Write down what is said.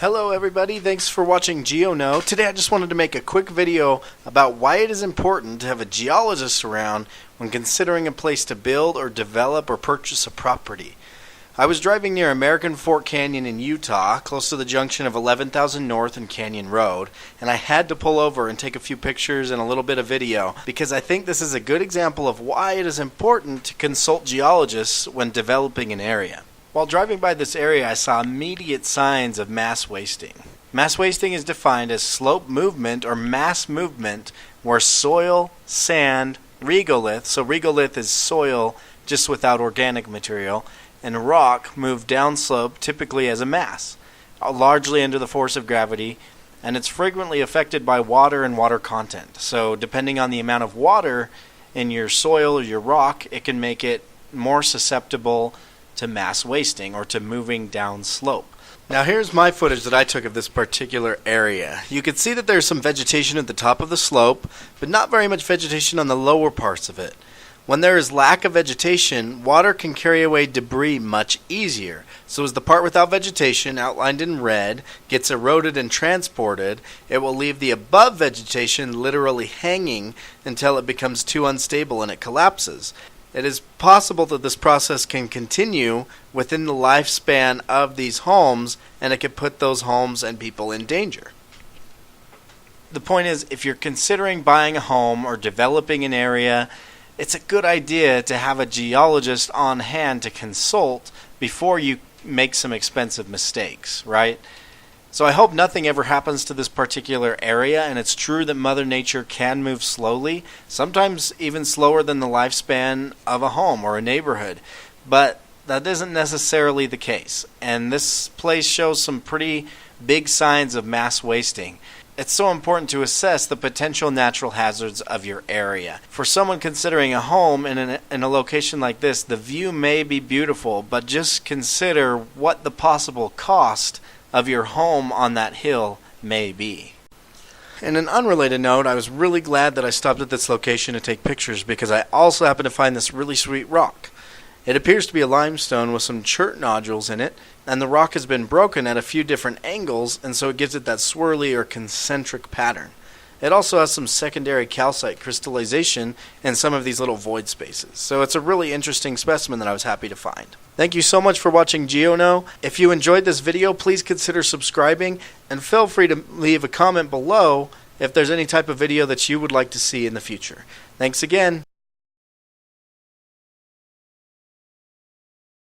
Hello everybody, thanks for watching GeoKnow. Today I just wanted to make a quick video about why it is important to have a geologist around when considering a place to build or develop or purchase a property. I was driving near American Fork Canyon in Utah, close to the junction of 11,000 North and Canyon Road, and I had to pull over and take a few pictures and a little bit of video because I think this is a good example of why it is important to consult geologists when developing an area. While driving by this area, I saw immediate signs of mass wasting. Mass wasting is defined as slope movement or mass movement where soil, sand, regolith, so regolith is soil just without organic material, and rock move downslope typically as a mass, largely under the force of gravity, and it's frequently affected by water and water content. So depending on the amount of water in your soil or your rock, it can make it more susceptible to mass wasting or to moving down slope. Now here's my footage that I took of this particular area. You can see that there's some vegetation at the top of the slope, but not very much vegetation on the lower parts of it. When there is lack of vegetation, water can carry away debris much easier. So as the part without vegetation, outlined in red, gets eroded and transported, it will leave the above vegetation literally hanging until it becomes too unstable and it collapses. It is possible that this process can continue within the lifespan of these homes, and it could put those homes and people in danger. The point is, if you're considering buying a home or developing an area, it's a good idea to have a geologist on hand to consult before you make some expensive mistakes, right? So I hope nothing ever happens to this particular area, and it's true that Mother Nature can move slowly, sometimes even slower than the lifespan of a home or a neighborhood, but that isn't necessarily the case, and this place shows some pretty big signs of mass wasting. It's so important to assess the potential natural hazards of your area. For someone considering a home in a location like this, the view may be beautiful, but just consider what the possible cost of your home on that hill may be. In an unrelated note, I was really glad that I stopped at this location to take pictures because I also happened to find this really sweet rock. It appears to be a limestone with some chert nodules in it, and the rock has been broken at a few different angles, and so it gives it that swirly or concentric pattern. It also has some secondary calcite crystallization in some of these little void spaces. So it's a really interesting specimen that I was happy to find. Thank you so much for watching GeoKnow. If you enjoyed this video, please consider subscribing and feel free to leave a comment below if there's any type of video that you would like to see in the future. Thanks again.